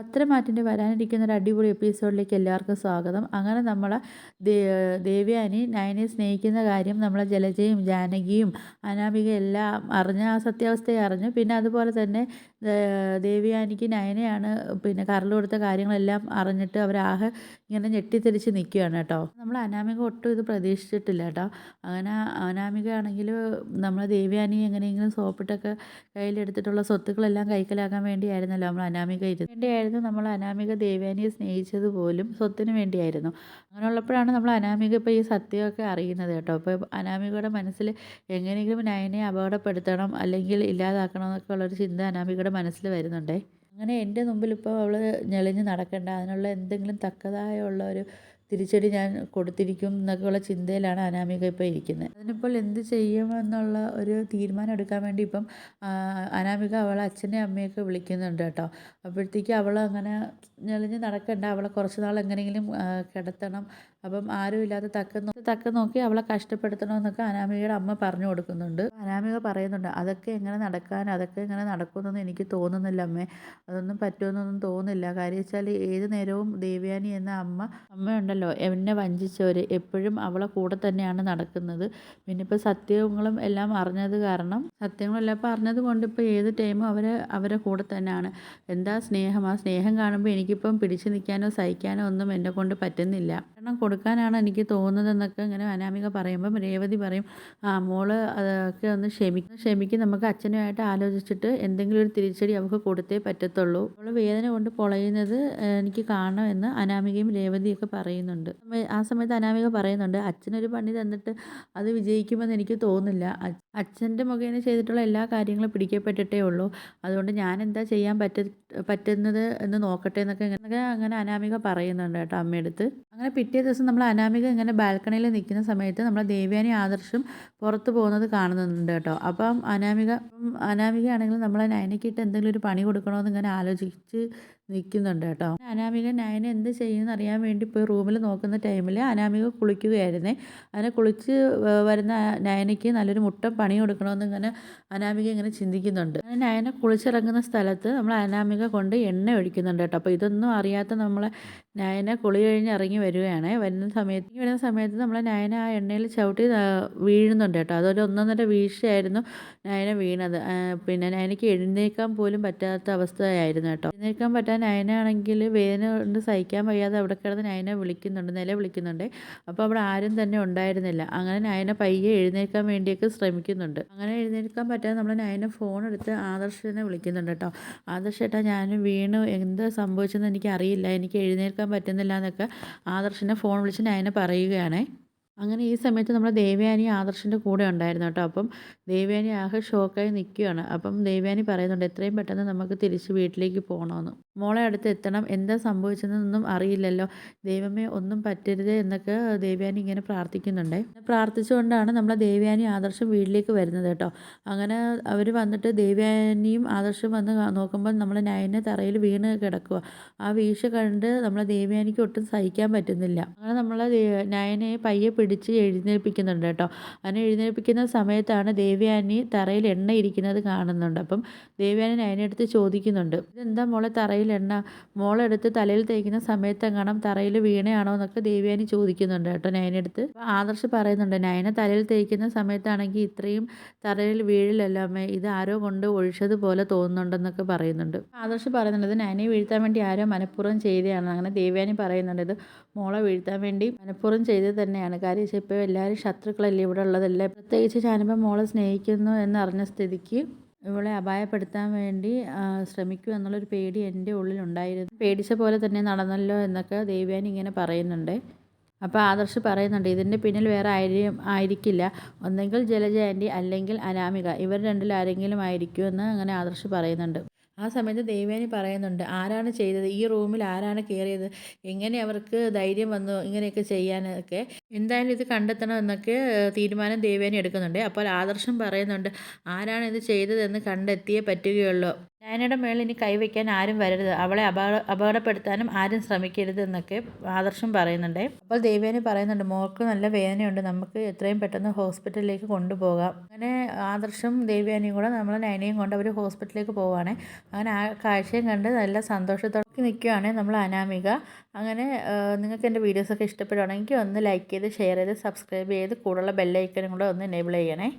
പത്തരമാറ്റിൻ്റെ വരാനിരിക്കുന്ന ഒരു അടിപൊളി എപ്പിസോഡിലേക്ക് എല്ലാവർക്കും സ്വാഗതം. അങ്ങനെ നമ്മളെ ദേ ദേവയാനി നയനെ സ്നേഹിക്കുന്ന കാര്യം നമ്മളെ ജലജയും ജാനകിയും അനാമികയും എല്ലാം അറിഞ്ഞ് ആ സത്യാവസ്ഥയെ അറിഞ്ഞു. പിന്നെ അതുപോലെ തന്നെ ദേവയാനിക്ക് നയനയാണ് പിന്നെ കരൾ കൊടുത്ത കാര്യങ്ങളെല്ലാം അറിഞ്ഞിട്ട് അവരാകെ ഇങ്ങനെ ഞെട്ടിത്തെറിച്ച് നിൽക്കുകയാണ് കേട്ടോ. നമ്മൾ അനാമിക ഒട്ടും ഇത് പ്രതീക്ഷിച്ചിട്ടില്ല കേട്ടോ. അങ്ങനെ അനാമിക ആണെങ്കിൽ നമ്മളെ ദേവയാനി എങ്ങനെയെങ്കിലും സോപ്പിട്ടൊക്കെ കയ്യിലെടുത്തിട്ടുള്ള സ്വത്തുക്കളെല്ലാം കൈക്കലാക്കാൻ വേണ്ടിയായിരുന്നല്ലോ നമ്മൾ അനാമിക വേണ്ടിയായിരുന്നു നമ്മൾ അനാമിക ദേവയാനിയെ സ്നേഹിച്ചത് പോലും സ്വത്തിന് വേണ്ടിയായിരുന്നു. അങ്ങനെയുള്ളപ്പോഴാണ് നമ്മൾ അനാമിക ഇപ്പോൾ ഈ സത്യമൊക്കെ അറിയുന്നത് കേട്ടോ. അപ്പോൾ അനാമികയുടെ മനസ്സിൽ എങ്ങനെയെങ്കിലും നയനെ അപകടപ്പെടുത്തണം അല്ലെങ്കിൽ ഇല്ലാതാക്കണം എന്നൊക്കെ ഉള്ളൊരു ചിന്ത അനാമികയുടെ മനസ്സിൽ വരുന്നുണ്ടേ. അങ്ങനെ എൻ്റെ മുമ്പിൽ ഇപ്പോൾ അവൾ ഞെളിഞ്ഞ് നടക്കണ്ട, അതിനുള്ള എന്തെങ്കിലും തക്കതായ ഉള്ള ഒരു തിരിച്ചടി ഞാൻ കൊടുത്തിരിക്കും എന്നൊക്കെയുള്ള ചിന്തയിലാണ് അനാമിക ഇപ്പോൾ ഇരിക്കുന്നത്. അതിനിപ്പോൾ എന്ത് ചെയ്യുമെന്നുള്ള ഒരു തീരുമാനം എടുക്കാൻ വേണ്ടി ഇപ്പം അനാമിക അവളെ അച്ഛനെയും അമ്മയൊക്കെ വിളിക്കുന്നുണ്ട് കേട്ടോ. അപ്പോഴത്തേക്ക് അവൾ അങ്ങനെ ഞെളിഞ്ഞ് നടക്കണ്ട, അവളെ കുറച്ച് നാൾ എങ്ങനെയെങ്കിലും കിടത്തണം, അപ്പം ആരുമില്ലാതെ തക്കം നോക്കി അവളെ കഷ്ടപ്പെടുത്തണമെന്നൊക്കെ അനാമികയുടെ അമ്മ പറഞ്ഞു കൊടുക്കുന്നുണ്ട്. അനാമിക പറയുന്നുണ്ട്, അതൊക്കെ എങ്ങനെ നടക്കാൻ, അതൊക്കെ എങ്ങനെ നടക്കുമെന്നൊന്നും എനിക്ക് തോന്നുന്നില്ല അമ്മേ, അതൊന്നും പറ്റുമെന്നൊന്നും തോന്നുന്നില്ല. കാര്യം വെച്ചാൽ ഏത് നേരവും ദേവയാനി എന്ന അമ്മയുണ്ടല്ലോ എന്നെ വഞ്ചിച്ചവർ എപ്പോഴും അവളെ കൂടെ തന്നെയാണ് നടക്കുന്നത്. പിന്നെ ഇപ്പോൾ സത്യങ്ങളും എല്ലാം അറിഞ്ഞത് കാരണം സത്യങ്ങളെല്ലാം ഇപ്പോൾ അറിഞ്ഞത് കൊണ്ട് ഇപ്പോൾ ഏത് ടൈമും അവരെ കൂടെ തന്നെയാണ്. എന്താ സ്നേഹം, ആ സ്നേഹം കാണുമ്പോൾ എനിക്കിപ്പം പിടിച്ചു നിൽക്കാനോ സഹിക്കാനോ ഒന്നും എന്നെ കൊണ്ട് പറ്റുന്നില്ല. കാരണം കൊടുക്കാനാണ് എനിക്ക് തോന്നുന്നതെന്നൊക്കെ ഇങ്ങനെ അനാമിക പറയുമ്പം രേവതി പറയും, മോള് അതൊക്കെ ഒന്ന് ക്ഷമിക്കും, നമുക്ക് അച്ഛനുമായിട്ട് ആലോചിച്ചിട്ട് എന്തെങ്കിലും ഒരു തിരിച്ചടി അവൾക്ക് കൊടുത്തേ പറ്റത്തുള്ളൂ. അവൾ വേദന കൊണ്ട് പൊളയുന്നത് എനിക്ക് കാണണമെന്ന് അനാമികയും രേവതിയൊക്കെ പറയുന്നുണ്ട്. ആ സമയത്ത് അനാമിക പറയുന്നുണ്ട്, അച്ഛനൊരു പണി തന്നിട്ട് അത് വിജയിക്കുമെന്ന് എനിക്ക് തോന്നുന്നില്ല. അച്ഛൻ്റെ മുഖേന ചെയ്തിട്ടുള്ള എല്ലാ കാര്യങ്ങളും പിടിക്കപ്പെട്ടിട്ടേ ഉള്ളൂ. അതുകൊണ്ട് ഞാൻ എന്താ ചെയ്യാൻ പറ്റുന്നത് എന്ന് നോക്കട്ടെ എന്നൊക്കെ അങ്ങനെ അനാമിക പറയുന്നുണ്ട് കേട്ടോ അമ്മയടുത്ത്. അങ്ങനെ പിറ്റേ ദിവസം നമ്മൾ അനാമിക ഇങ്ങനെ ബാൽക്കണിയിൽ നിൽക്കുന്ന സമയത്ത് നമ്മളെ ദേവയാനി ആദർശും പുറത്ത് പോകുന്നത് കാണുന്നുണ്ട് കേട്ടോ. അപ്പം അനാമികയാണെങ്കിൽ നമ്മളെ നയനയ്ക്കിട്ട് എന്തെങ്കിലും ഒരു പണി കൊടുക്കണമെന്ന് ഇങ്ങനെ ആലോചിച്ച് നിൽക്കുന്നുണ്ട് കേട്ടോ. അനാമിക നയന എന്ത് ചെയ്യുമെന്ന് അറിയാൻ വേണ്ടി പോയി റൂമിൽ നോക്കുന്ന ടൈമിൽ അനാമിക കുളിക്കുകയായിരുന്നേ. അങ്ങനെ കുളിച്ച് വരുന്ന നയനയ്ക്ക് നല്ലൊരു മുട്ടൻ പണി കൊടുക്കണമെന്ന് ഇങ്ങനെ അനാമിക ഇങ്ങനെ ചിന്തിക്കുന്നുണ്ട്. അങ്ങനെ നയന കുളിച്ചിറങ്ങുന്ന സ്ഥലത്ത് നമ്മൾ അനാമിക കൊണ്ട് എണ്ണ ഒഴിക്കുന്നുണ്ട് കേട്ടോ. അപ്പോൾ ഇതൊന്നും അറിയാത്ത നമ്മളെ നയന കുളി കഴിഞ്ഞ് ഇറങ്ങി വരുന്ന സമയത്ത് നമ്മളെ നയന ആ എണ്ണയിൽ ചവിട്ടി വീഴുന്നുണ്ട് കേട്ടോ. അതൊരു ഒന്നൊന്നര വീഴ്ചയായിരുന്നു നയന വീണത്. പിന്നെ നയനയ്ക്ക് എഴുന്നേൽക്കാൻ പോലും പറ്റാത്ത അവസ്ഥയായിരുന്നു കേട്ടോ. എഴുന്നേൽക്കാൻ പറ്റാൻ നയനാണെങ്കിൽ വേദന കൊണ്ട് സഹിക്കാൻ വയ്യാതെ അവിടെ കിടന്ന് നയനെ വിളിക്കുന്നുണ്ട്. അപ്പോൾ അവിടെ ആരും തന്നെ ഉണ്ടായിരുന്നില്ല. അങ്ങനെ നയന പയ്യെ എഴുന്നേൽക്കാൻ വേണ്ടിയൊക്കെ ശ്രമിക്കുന്നുണ്ട്. അങ്ങനെ എഴുന്നേൽക്കാൻ പറ്റാതെ നമ്മൾ നയന ഫോൺ എടുത്ത് ആദർശനെ വിളിക്കുന്നുണ്ട് കേട്ടോ. ആദർശേട്ടാ, ഞാൻ വീണു, എന്താ സംഭവിച്ചെന്ന് എനിക്ക് അറിയില്ല, എനിക്ക് എഴുന്നേൽക്കാൻ പറ്റുന്നില്ല എന്നൊക്കെ ആദർശനെ ഫോൺ വിളിച്ച് നയന പറയുകയാണേ. അങ്ങനെ ഈ സമയത്ത് നമ്മുടെ ദേവയാനി ആദർശിൻ്റെ കൂടെ ഉണ്ടായിരുന്നു കേട്ടോ. അപ്പം ദേവയാനി ആകെ ഷോക്കായി നിൽക്കുകയാണ്. അപ്പം ദേവയാനി പറയുന്നുണ്ട്, എത്രയും പെട്ടെന്ന് നമുക്ക് തിരിച്ച് വീട്ടിലേക്ക് പോകണമെന്ന്, മോളെ അടുത്ത് എത്തണം, എന്താ സംഭവിച്ചതെന്നൊന്നും അറിയില്ലല്ലോ, ദൈവമേ ഒന്നും പറ്റരുതേ എന്നൊക്കെ ദേവയാനി ഇങ്ങനെ പ്രാർത്ഥിക്കുന്നുണ്ടേ. പ്രാർത്ഥിച്ചുകൊണ്ടാണ് നമ്മളെ ദേവയാനി ആദർശം വീട്ടിലേക്ക് വരുന്നത് കേട്ടോ. അങ്ങനെ അവർ വന്നിട്ട് ദേവയാനിയും ആദർശം വന്ന് നോക്കുമ്പോൾ നമ്മൾ നയനെ തറയിൽ വീണ് കിടക്കുക. ആ വീഴ്ച കണ്ട് നമ്മളെ ദേവയാനിക്ക് ഒട്ടും സഹിക്കാൻ പറ്റുന്നില്ല. അങ്ങനെ നമ്മളെ നയനെ പയ്യെ പിടിച്ച് എഴുന്നേൽപ്പിക്കുന്നുണ്ട് കേട്ടോ. അങ്ങനെ എഴുന്നേൽപ്പിക്കുന്ന സമയത്താണ് ദേവയാനി തറയിൽ എണ്ണ ഇരിക്കുന്നത് കാണുന്നുണ്ട്. അപ്പം ദേവയാനി നയനെടുത്ത് ചോദിക്കുന്നുണ്ട്, ഇതെന്താ മോളെ തറയിൽ എണ്ണ, മോളെടുത്ത് തലയിൽ തേക്കുന്ന സമയത്തെങ്ങാനും തറയിൽ വീണയാണോ എന്നൊക്കെ ദേവയാനി ചോദിക്കുന്നുണ്ട് കേട്ടോ നയനെടുത്ത്. അപ്പോൾ ആദർശ് പറയുന്നുണ്ട്, നയന തലയിൽ തേക്കുന്ന സമയത്താണെങ്കിൽ ഇത്രയും തറയിൽ വീഴില്ലല്ലോ അമ്മേ, ഇത് ആരോ കൊണ്ട് ഒഴിച്ചതുപോലെ തോന്നുന്നുണ്ടെന്നൊക്കെ പറയുന്നുണ്ട്. ആദർശ് പറയുന്നുണ്ട്, ഇത് നയനെ വീഴ്ത്താൻ വേണ്ടി ആരോ മനഃപൂർവ്വം ചെയ്തതാണ്. അങ്ങനെ ദേവയാനി പറയുന്നുണ്ട്, ഇത് മോളെ വീഴ്ത്താൻ വേണ്ടി മനഃപൂർവ്വം ചെയ്തത് തന്നെയാണ്. കാര്യം വെച്ചാൽ ഇപ്പോൾ എല്ലാവരും ശത്രുക്കളല്ലേ ഇവിടെ ഉള്ളതല്ലേ, പ്രത്യേകിച്ച് ഞാനിപ്പോൾ മോളെ സ്നേഹിക്കുന്നു എന്നറിഞ്ഞ സ്ഥിതിക്ക് ഇവളെ അപായപ്പെടുത്താൻ വേണ്ടി ശ്രമിക്കും എന്നുള്ളൊരു പേടി എൻ്റെ ഉള്ളിലുണ്ടായിരുന്നു. പേടിച്ച പോലെ തന്നെ നടന്നല്ലോ എന്നൊക്കെ ദേവയാനി ഇങ്ങനെ പറയുന്നുണ്ട്. അപ്പോൾ ആദർശ് പറയുന്നുണ്ട്, ഇതിൻ്റെ പിന്നിൽ വേറെ ആയിരിക്കില്ല, ഒന്നെങ്കിൽ ജലജ ആൻറ്റി അല്ലെങ്കിൽ അനാമിക, ഇവർ രണ്ടിൽ ആരെങ്കിലും ആയിരിക്കുമെന്ന് അങ്ങനെ ആദർശ് പറയുന്നുണ്ട്. ആ സമയത്ത് ദേവയാനി പറയുന്നുണ്ട്, ആരാണ് ചെയ്തത്, ഈ റൂമിൽ ആരാണ് കയറിയത്, എങ്ങനെ അവർക്ക് ധൈര്യം വന്നു ഇങ്ങനെയൊക്കെ ചെയ്യാനൊക്കെ, എന്തായാലും ഇത് കണ്ടെത്തണം എന്നൊക്കെ തീരുമാനം ദേവയാനി എടുക്കുന്നുണ്ട്. അപ്പോൾ ആദർശം പറയുന്നുണ്ട്, ആരാണ് ഇത് ചെയ്തതെന്ന് കണ്ടെത്തിയേ പറ്റുകയുള്ളൂ, നയനയുടെ മേളിൽ ഇനി കൈവയ്ക്കാൻ ആരും വരരുത്, അവളെ അപകടപ്പെടുത്താനും ആരും ശ്രമിക്കരുത് എന്നൊക്കെ ആദർശം പറയുന്നുണ്ട്. അപ്പോൾ ദേവയാനി പറയുന്നുണ്ട്, മോൾക്ക് നല്ല വേദനയുണ്ട്, നമുക്ക് എത്രയും പെട്ടെന്ന് ഹോസ്പിറ്റലിലേക്ക് കൊണ്ടുപോകാം. അങ്ങനെ ആദർശം ദേവയാനിയും കൂടെ നമ്മളെ നയനയും കൊണ്ട് അവർ ഹോസ്പിറ്റലിലേക്ക് പോവുകയാണ്. അങ്ങനെ ആ കാഴ്ചയും കണ്ട് നല്ല സന്തോഷത്തോടെ നിൽക്കുകയാണ് നമ്മൾ അനാമിക. അങ്ങനെ നിങ്ങൾക്ക് എൻ്റെ വീഡിയോസൊക്കെ ഇഷ്ടപ്പെടുകയാണെങ്കിൽ ഒന്ന് ലൈക്ക് ചെയ്ത് ഷെയർ ചെയ്ത് സബ്സ്ക്രൈബ് ചെയ്ത് കൂടുള്ള ബെല്ലൈക്കനും കൂടെ ഒന്ന് എനേബിൾ ചെയ്യണേ.